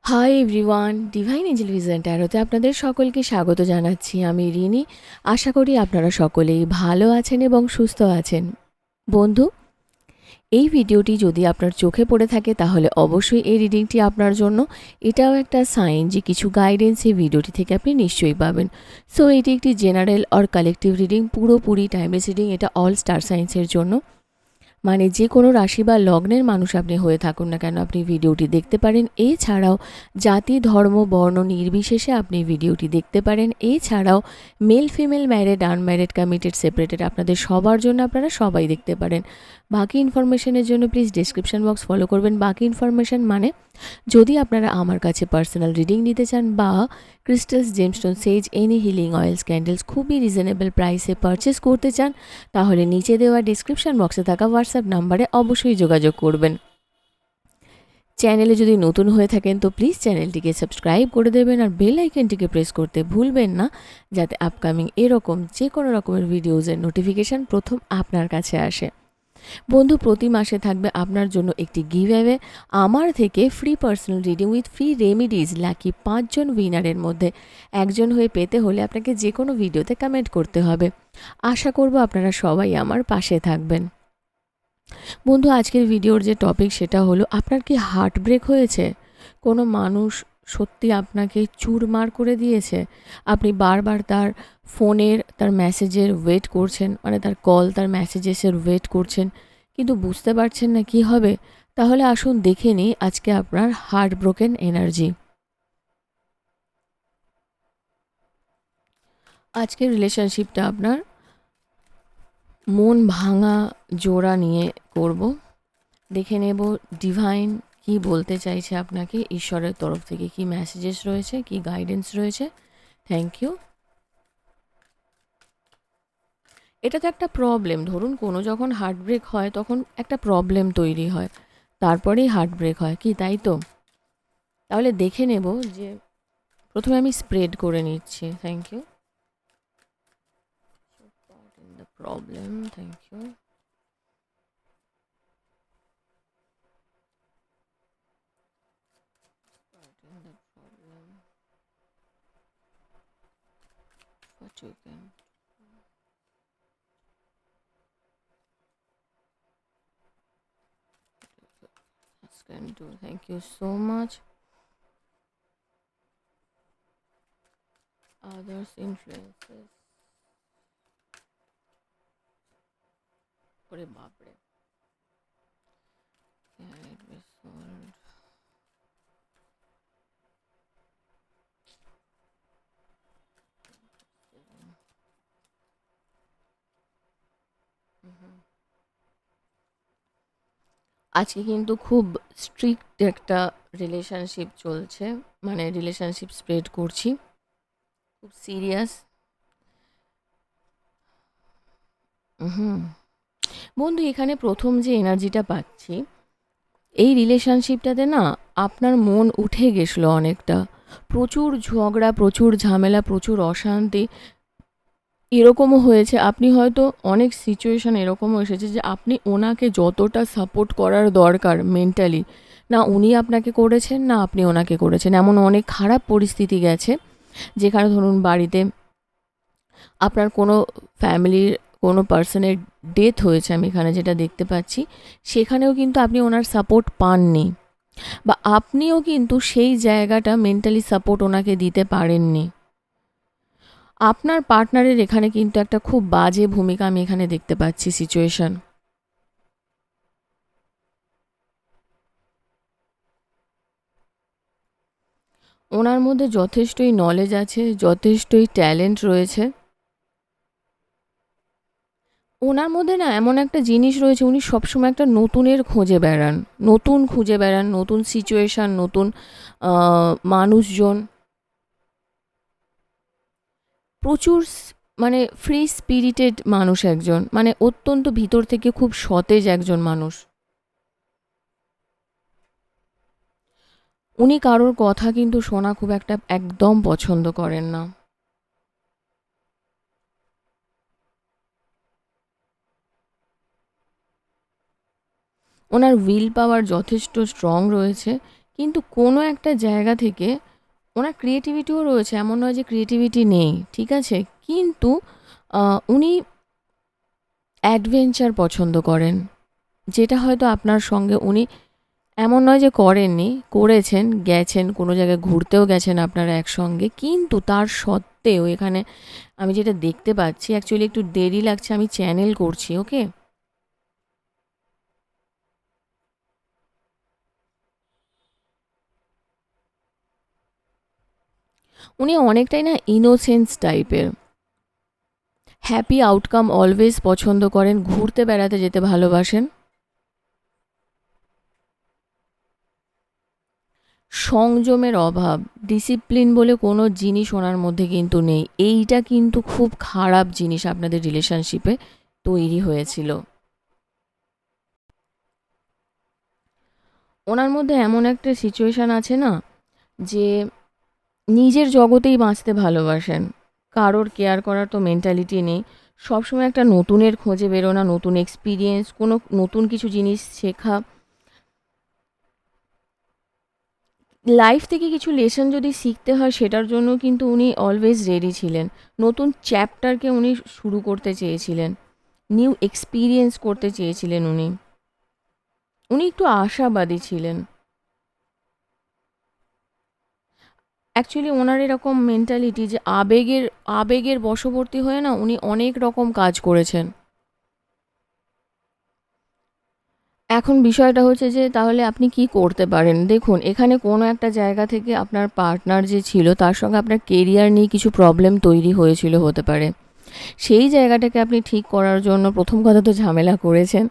High everyone, divine angel vision ট্যারোতে আপনাদের সকলকে স্বাগত জানাচ্ছি। আমি রিনি। আশা করি আপনারা সকলেই ভালো আছেন এবং সুস্থ আছেন। বন্ধু, এই ভিডিওটি যদি আপনার চোখে পড়ে থাকে তাহলে অবশ্যই এই রিডিংটি আপনার জন্য। এটাও একটা সাইন যে কিছু গাইডেন্স এই ভিডিওটি থেকে আপনি নিশ্চয়ই পাবেন। সো এটি একটি জেনারেল অর কালেকটিভ রিডিং, পুরোপুরি টাইমলেস রিডিং। এটা অল স্টার সাইন্সের জন্য, মানে যে কোনো রাশি বা লগ্নের মানুষ আপনি হয়ে থাকুন না কেন আপনি ভিডিওটি দেখতে পারেন। এছাড়াও জাতি, ধর্ম, বর্ণ নির্বিশেষে আপনি ভিডিওটি দেখতে পারেন। এছাড়াও male, female, married, unmarried, committed, separated, আপনাদের সবার জন্য আপনারা সবাই দেখতে পারেন। বাকি ইনফরমেশনের জন্য প্লিজ ডেসক্রিপশন বক্স ফলো করবেন। বাকি ইনফরমেশন মানে যদি আপনারা আমার কাছে পার্সোনাল রিডিং নিতে চান বা ক্রিস্টালস, জেমস্টোন, সেজ, এনি হিলিং অয়েলস, ক্যান্ডেলস খুবই রিজনেবল প্রাইসে পারচেস করতে চান, তাহলে নিচে দেওয়া ডিসক্রিপশন বক্সে থাকা হোয়াটসঅ্যাপ নাম্বারে অবশ্যই যোগাযোগ করবেন। চ্যানেলে যদি নতুন হয়ে থাকেন তো প্লিজ চ্যানেলটিকে সাবস্ক্রাইব করে দেবেন আর বেল আইকনটিকে প্রেস করতে ভুলবেন না, যাতে আপকামিং এরকম যে কোনো রকমের ভিডিওজের নোটিফিকেশান প্রথম আপনার কাছে আসে। বন্ধু, প্রতি মাসে থাকবে আপনার জন্য একটি গিভ অ্যাওয়ে আমার থেকে free personal reading with free remedies. Lucky 5জন উইনারের মধ্যে একজন হয়ে পেতে হলে আপনাকে যে কোনো ভিডিওতে কমেন্ট করতে হবে। আশা করব আপনারা সবাই আমার পাশে থাকবেন। বন্ধু, আজকের ভিডিওর যে টপিক সেটা হলো, আপনার কি হার্ট ব্রেক হয়েছে? কোনো মানুষ সত্যি আপনাকে চুরমার করে দিয়েছে? আপনি বারবার তার ফোনের, তার মেসেজের ওয়েট করছেন, মানে তার কল, তার মেসেজেসের ওয়েট করছেন, কিন্তু বুঝতে পারছেন না কি হবে? তাহলে আসুন দেখে নিই আজকে আপনার হার্ট ব্রোকেন এনার্জি। আজকের রিলেশনশিপটা আপনার মন ভাঙা জোড়া নিয়ে করব। দেখে নেব ডিভাইন কি বলতে চাইছে আপনাকে, ঈশ্বরের তরফ থেকে কি মেসেজেস রয়েছে, কি গাইডেন্স রয়েছে। Thank you. এটা তো একটা প্রবলেম, ধরুন কোনো যখন হার্ট ব্রেক হয় তখন একটা প্রবলেম তৈরি হয়, তারপরেই হার্ট ব্রেক হয়, কি তাই তো? তাহলে দেখে নেব যে, প্রথমে আমি স্প্রেড করে নিচ্ছি। Thank you. The problem, thank you. Can do. Thank you so much. Others influences. ওরে বাপরে। Can it be solved? আজকে কিন্তু খুব স্ট্রিক্ট একটা রিলেশনশিপ চলছে, মানে রিলেশনশিপ স্প্রেড করছি, খুব সিরিয়াস। হুম বন্ধু, এখানে প্রথম যে এনার্জিটা পাচ্ছি, এই রিলেশনশিপটাতে না আপনার মন উঠে গেছিলো অনেকটা। প্রচুর ঝগড়া, প্রচুর ঝামেলা, প্রচুর অশান্তি এরকমও হয়েছে। আপনি হয়তো অনেক সিচুয়েশান এরকমও এসেছে যে আপনি ওনাকে যতটা সাপোর্ট করার দরকার মেন্টালি, না উনি আপনাকে করেছেন না আপনি ওনাকে করেছেন। এমন অনেক খারাপ পরিস্থিতি গেছে যেখানে ধরুন বাড়িতে আপনার কোনো ফ্যামিলির কোনো পার্সনের ডেথ হয়েছে, আমি এখানে যেটা দেখতে পাচ্ছি, সেখানেও কিন্তু আপনি ওনার সাপোর্ট পাননি, বা আপনিও কিন্তু সেই জায়গাটা মেন্টালি সাপোর্ট ওনাকে দিতে পারেননি। আপনার পার্টনারের এখানে কিন্তু একটা খুব বাজে ভূমিকা আমি এখানে দেখতে পাচ্ছি সিচুয়েশন। ওনার মধ্যে যথেষ্টই নলেজ আছে, যথেষ্টই ট্যালেন্ট রয়েছে। ওনার মধ্যে না এমন একটা জিনিস রয়েছে, উনি সবসময় একটা নতুনের খোঁজে বেড়ান, নতুন খুঁজে বেড়ান, নতুন সিচুয়েশান, নতুন মানুষজন। প্রচুর মানে ফ্রি স্পিরিটেড মানুষ একজন, মানে অত্যন্ত ভিতর থেকে খুব সতেজ একজন মানুষ। উনি কারোর কথা কিন্তু শোনা খুব একটা একদম পছন্দ করেন না। ওনার উইল পাওয়ার যথেষ্ট স্ট্রং রয়েছে, কিন্তু কোনো একটা জায়গা থেকে ওনার ক্রিয়েটিভিটিও রয়েছে, এমন নয় যে ক্রিয়েটিভিটি নেই, ঠিক আছে? কিন্তু উনি অ্যাডভেঞ্চার পছন্দ করেন, যেটা হয়তো আপনার সঙ্গে উনি এমন নয় যে করেননি, করেছেন, গেছেন, কোনো জায়গায় ঘুরতেও গেছেন আপনারা একসঙ্গে। কিন্তু তার সত্ত্বেও এখানে আমি যেটা দেখতে পাচ্ছি, অ্যাকচুয়ালি একটু দেরি লাগছে, আমি চ্যানেল করছি, ওকে? উনি অনেকটাই না ইনোসেন্স টাইপের, হ্যাপি আউটকাম অলওয়েজ পছন্দ করেন, ঘুরতে বেড়াতে যেতে ভালোবাসেন। সংযমের অভাব, ডিসিপ্লিন বলে কোনো জিনিস ওনার মধ্যে কিন্তু নেই। এইটা কিন্তু খুব খারাপ জিনিস আপনাদের রিলেশনশিপে তৈরি হয়েছিল। ওনার মধ্যে এমন একটা সিচুয়েশান আছে না, যে নিজের জগতেই বাঁচতে ভালোবাসেন, কারোর কেয়ার করার তো মেন্টালিটি নেই। সবসময় একটা নতুনের খোঁজে বেরোনা, নতুন এক্সপিরিয়েন্স, কোনো নতুন কিছু জিনিস শেখা, লাইফ থেকে কিছু লেসন যদি শিখতে হয় সেটার জন্য কিন্তু উনি অলওয়েজ রেডি ছিলেন। নতুন চ্যাপ্টারকে উনি শুরু করতে চেয়েছিলেন, নিউ এক্সপিরিয়েন্স করতে চেয়েছিলেন উনি। উনি একটু আশাবাদী ছিলেন। অ্যাকচুয়ালি ওনার এরকম মেন্টালিটি যে আবেগের বশবর্তী হয়ে না উনি অনেক রকম কাজ করেছেন। এখন বিষয়টা হচ্ছে যে তাহলে আপনি কি করতে পারেন? দেখুন, এখানে কোনো একটা জায়গা থেকে আপনার পার্টনার যে ছিল তার সঙ্গে আপনার কেরিয়ার নিয়ে কিছু প্রবলেম তৈরি হয়েছিল হতে পারে। সেই জায়গাটাকে আপনি ঠিক করার জন্য প্রথম কথা তো ঝামেলা করেছেন।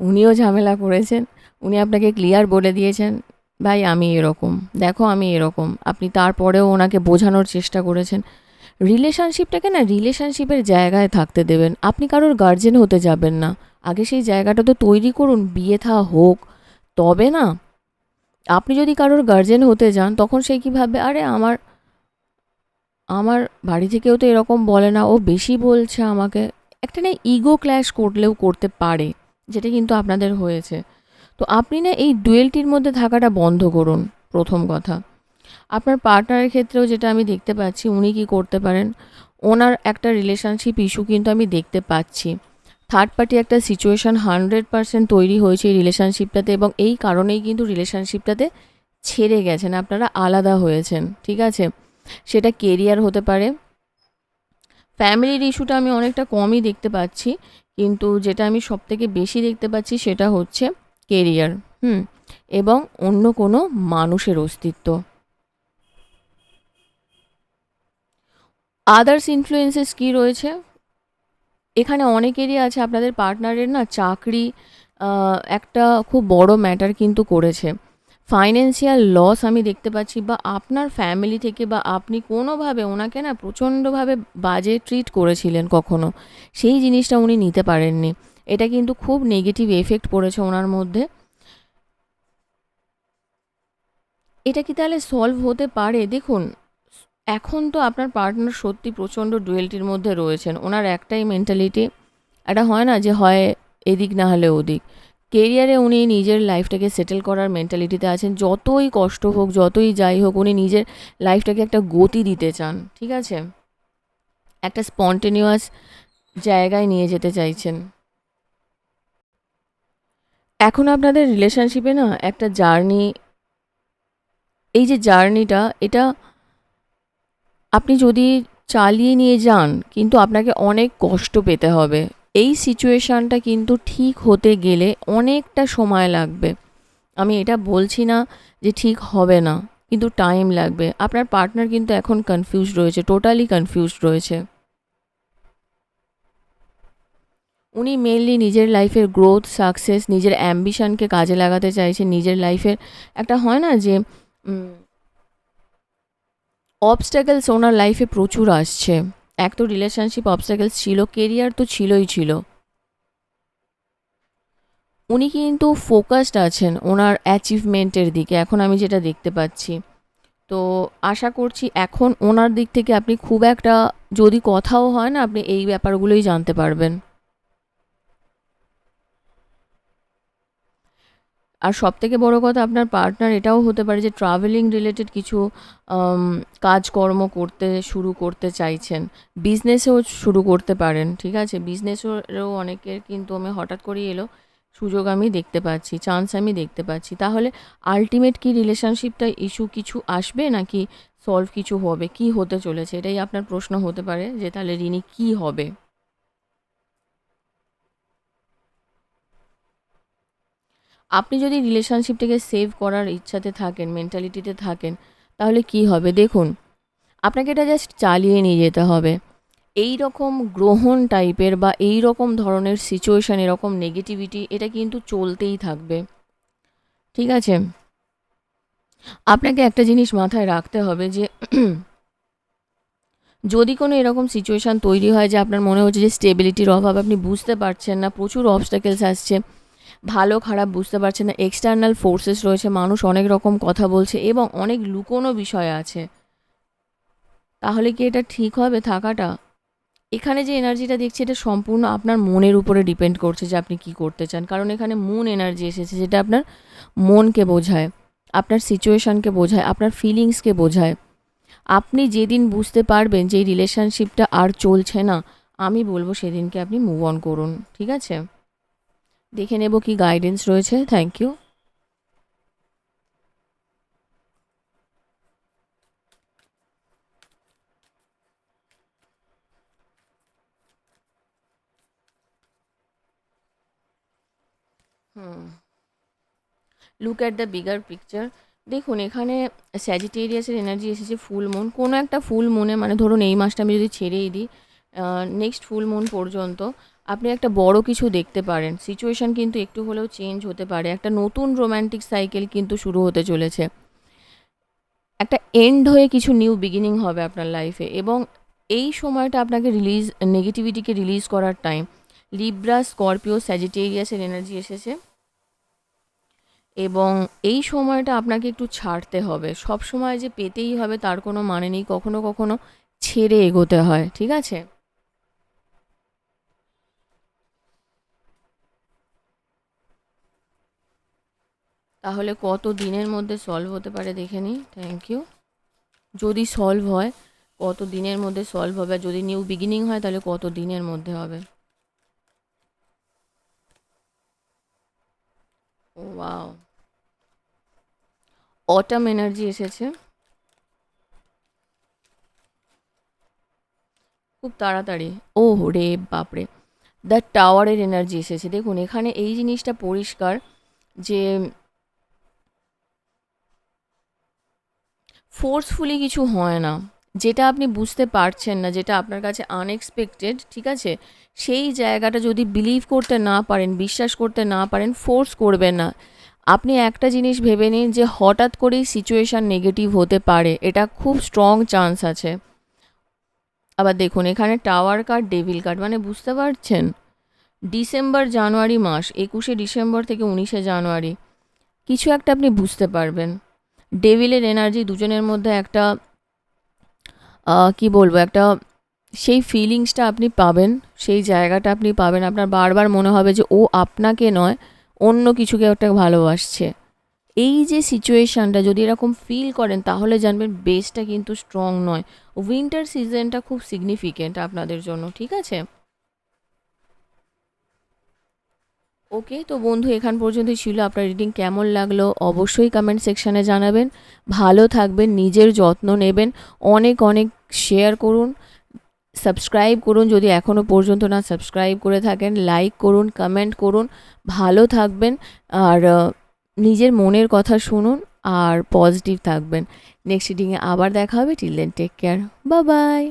উনিও ঝামেলা করেছেন। উনি আপনাকে ক্লিয়ার বলে দিয়েছেন, "ভাই আমি এরকম। দেখো আমি এরকম।" আপনি তারপরেও ওনাকে বোঝানোর চেষ্টা করেছেন। রিলেশনশিপটাকে না রিলেশনশিপের জায়গায় থাকতে দেবেন। আপনি কারোর গার্জেন হতে যাবেন না। আগে সেই জায়গাটা তো তৈরি করুন, বিয়ে থা হোক। তবে না, আপনি যদি কারোর গার্জেন হতে যান তখন সে কি ভাববে, "আরে আমার আমার বাড়ি থেকেও তো এরকম বলে না, ও বেশি বলছে আমাকে।" একটা না ইগো ক্ল্যাশ করলেও করতে পারে, যেটা কিন্তু আপনাদের হয়েছে। তো আপনি না এই ডুয়েলটির মধ্যে থাকাটা বন্ধ করুন, প্রথম কথা। আপনার পার্টনারের ক্ষেত্রেও যেটা আমি দেখতে পাচ্ছি, উনি কি করতে পারেন, ওনার একটা রিলেশনশিপ ইস্যু কিন্তু আমি দেখতে পাচ্ছি। থার্ড পার্টি একটা সিচুয়েশান 100% তৈরি হয়েছে এই রিলেশনশিপটাতে, এবং এই কারণেই কিন্তু রিলেশনশিপটাতে ছেড়ে গেছেন, আপনারা আলাদা হয়েছেন, ঠিক আছে? সেটা কেরিয়ার হতে পারে। ফ্যামিলির ইস্যুটা আমি অনেকটা কমই দেখতে পাচ্ছি, কিন্তু যেটা আমি সবথেকে বেশি দেখতে পাচ্ছি সেটা হচ্ছে কেরিয়ার, হুম, এবং অন্য কোনো মানুষের অস্তিত্ব। আদার্স ইনফ্লুয়েন্সেস কী রয়েছে? এখানে অনেকেরই আছে, আপনাদের পার্টনারের না চাকরি একটা খুব বড় ম্যাটার কিন্তু করেছে। ফাইন্যান্সিয়াল লস আমি দেখতে পাচ্ছি, বা আপনার ফ্যামিলি থেকে বা আপনি কোনোভাবে ওনাকে না প্রচণ্ডভাবে বাজে ট্রিট করেছিলেন কখনো। সেই জিনিসটা উনি নিতে পারেননি। এটা কিন্তু খুব নেগেটিভ এফেক্ট পড়েছে ওনার মধ্যে। এটা কি তাহলে সলভ হতে পারে? দেখুন, এখন তো আপনার পার্টনার সত্যি প্রচণ্ড ডুয়েলটির মধ্যে রয়েছেন। ওনার একটাই মেন্টালিটি, একটা হয় না যে হয় এদিক না হলে ওদিক। কেরিয়ারে উনি নিজের লাইফটাকে সেটেল করার মেন্টালিটিতে আছেন। যতই কষ্ট হোক, যতই যাই হোক, উনি নিজের লাইফটাকে একটা গতি দিতে চান, ঠিক আছে? একটা স্পন্টেনিয়াস জায়গায় নিয়ে যেতে চাইছেন। এখন আপনাদের রিলেশনশিপে না একটা জার্নি, এই যে জার্নিটা, এটা আপনি যদি চালিয়ে নিয়ে যান কিন্তু আপনাকে অনেক কষ্ট পেতে হবে। এই সিচুয়েশানটা কিন্তু ঠিক হতে গেলে অনেকটা সময় লাগবে। আমি এটা বলছি না যে ঠিক হবে না, কিন্তু টাইম লাগবে। আপনার পার্টনার কিন্তু এখন কনফিউজড রয়েছে, টোটালি কনফিউজড রয়েছে। উনি মেনলি নিজের লাইফের গ্রোথ, সাকসেস, নিজের অ্যাম্বিশনকে কাজে লাগাতে চাইছেন। নিজের লাইফের একটা হয় না যে অবস্ট্যাকলস ওনার লাইফে প্রচুর আসছে। এক তো রিলেশনশিপ অবস্ট্যাকলস ছিল, কেরিয়ার তো ছিলই ছিল। উনি কিন্তু ফোকাসড আছেন ওনার অ্যাচিভমেন্টের দিকে, এখন আমি যেটা দেখতে পাচ্ছি। তো আশা করছি এখন ওনার দিক থেকে আপনি খুব একটা, যদি কথাও হয় না, আপনি এই ব্যাপারগুলোই জানতে পারবেন। আর সবথেকে বড় কথা, আপনার পার্টনার এটাও হতে পারে যে ট্রাভেলিং রিলেটেড কিছু কাজকর্ম শুরু করতে চাইছেন, বিজনেসেও শুরু করতে পারেন, ঠিক আছে? বিজনেসেরও অনেকের কিন্তু আমি হঠাৎ করেই এলো সুযোগ আমি দেখতে পাচ্ছি, চান্স আমি দেখতে পাচ্ছি। তাহলে আল্টিমেট কি রিলেশনশিপটা ইস্যু কিছু আসবে নাকি সলভ কিছু হবে, কি হতে চলেছে, এটাই আপনার প্রশ্ন হতে পারে যে তাহলে রিনি কি হবে। আপনি যদি রিলেশনশিপটাকে সেভ করার ইচ্ছাতে থাকেন, মেন্টালিটিতে থাকেন, তাহলে কি হবে দেখুন, আপনাকে এটা জাস্ট চালিয়ে নিয়ে যেতে হবে। এই রকম গ্রহণ টাইপের বা এই রকম ধরনের সিচুয়েশান, এরকম নেগেটিভিটি, এটা কিন্তু চলতেই থাকবে, ঠিক আছে? আপনাকে একটা জিনিস মাথায় রাখতে হবে যে যদি কোনো এরকম সিচুয়েশান তৈরি হয় যে আপনার মনে হচ্ছে যে স্টেবিলিটির অভাব, আপনি বুঝতে পারছেন না, প্রচুর অবস্টাকেলস আসছে, ভালো খারাপ বুঝতে পারছেন না, এক্সটার্নাল ফোর্সেস রয়েছে, মানুষ অনেক রকম কথা বলছে এবং অনেক লুকোনো বিষয় আছে, তাহলে কি এটা ঠিক হবে থাকাটা? এখানে যে এনার্জিটা দেখছি এটা সম্পূর্ণ আপনার মনের উপরে ডিপেন্ড করছে যে আপনি কি করতে চান, কারণ এখানে মুন এনার্জি এসেছে যেটা আপনার মনকে বোঝায়, আপনার সিচুয়েশানকে বোঝায়, আপনার ফিলিংসকে বোঝায়। আপনি যেদিন বুঝতে পারবেন যে এই রিলেশনশিপটা আর চলছে না, আমি বলবো সেদিনকে আপনি মুভ অন করুন, ঠিক আছে? দেখে নেব কি গাইডেন্স রয়েছে। Thank you. Hmm, look at the bigger picture. দেখুন এখানে স্যাজিটেরিয়াসের এনার্জি এসেছে, ফুল মুন, কোনো একটা ফুল মুনে, মানে ধরুন এই মাসটা আমি যদি ছেড়েই দিই, নেক্সট ফুল মুন পর্যন্ত আপনি একটা বড় কিছু দেখতে পারেন, সিচুয়েশান কিন্তু একটু হলেও চেঞ্জ হতে পারে, একটা নতুন রোম্যান্টিক সাইকেল কিন্তু শুরু হতে চলেছে, একটা এন্ড হয়ে কিছু নিউ বিগিনিং হবে আপনার লাইফে, এবং এই সময়টা আপনাকে নেগেটিভিটিকে রিলিজ করার টাইম। লিব্রা, স্করপিও, স্যাজিটেরিয়াসের এনার্জি এসেছে এবং এই সময়টা আপনাকে একটু ছাড়তে হবে, সব সময় যে পেতেই হবে তার কোনো মানে নেই, কখনো কখনো ছেড়ে এগোতে হয়, ঠিক আছে? তাহলে কত দিনের মধ্যে সলভ হতে পারে দেখে নিই। Thank you. যদি সলভ হয় কত দিনের মধ্যে সলভ হবে, আর যদি নিউ বিগিনিং হয় তাহলে কত দিনের মধ্যে হবে। ওয়াও, অটাম এনার্জি এসেছে খুব তাড়াতাড়ি। ও রে বাপরে, দ্য টাওয়ারের এনার্জি এসেছে। দেখুন এখানে এই জিনিসটা পরিষ্কার যে ফোর্সফুলি কিছু হয় না, যেটা আপনি বুঝতে পারছেন না, যেটা আপনার কাছে আনএক্সপেক্টেড, ঠিক আছে? সেই জায়গাটা যদি বিলিভ করতে না পারেন, বিশ্বাস করতে না পারেন, ফোর্স করবেন না। আপনি একটা জিনিস ভেবে নিন যে হঠাৎ করেই সিচুয়েশান নেগেটিভ হতে পারে, এটা খুব স্ট্রং চান্স আছে। আবার দেখুন এখানে টাওয়ার কার্ড, ডেভিল কার্ড, মানে বুঝতে পারছেন ডিসেম্বর জানুয়ারি মাস, 21শে ডিসেম্বর থেকে 19শে জানুয়ারি কিছু একটা আপনি বুঝতে পারবেন। ডেভিলের এনার্জি, দুজনের মধ্যে একটা কি বলবো, একটা সেই ফিলিংসটা আপনি পাবেন, সেই জায়গাটা আপনি পাবেন, আপনার বারবার মনে হবে যে ও আপনাকে নয় অন্য কিছুকে একটা ভালোবাসছে। এই যে সিচুয়েশানটা যদি এরকম ফিল করেন তাহলে জানবেন বেসটা কিন্তু স্ট্রং নয়। উইন্টার সিজনটা খুব সিগনিফিকেন্ট আপনাদের জন্য, ঠিক আছে? ওকে, তো বন্ধু এখান পর্যন্তই ছিল। আপনার রিডিং কেমন লাগলো অবশ্যই কমেন্ট সেকশানে জানাবেন। ভালো থাকবেন, নিজের যত্ন নেবেন, অনেক অনেক শেয়ার করুন, সাবস্ক্রাইব করুন যদি এখনও পর্যন্ত না সাবস্ক্রাইব করে থাকেন, লাইক করুন, কমেন্ট করুন। ভালো থাকবেন আর নিজের মনের কথা শুনুন আর পজিটিভ থাকবেন। নেক্সট রিডিংয়ে আবার দেখা হবে। Till then take care, bye by.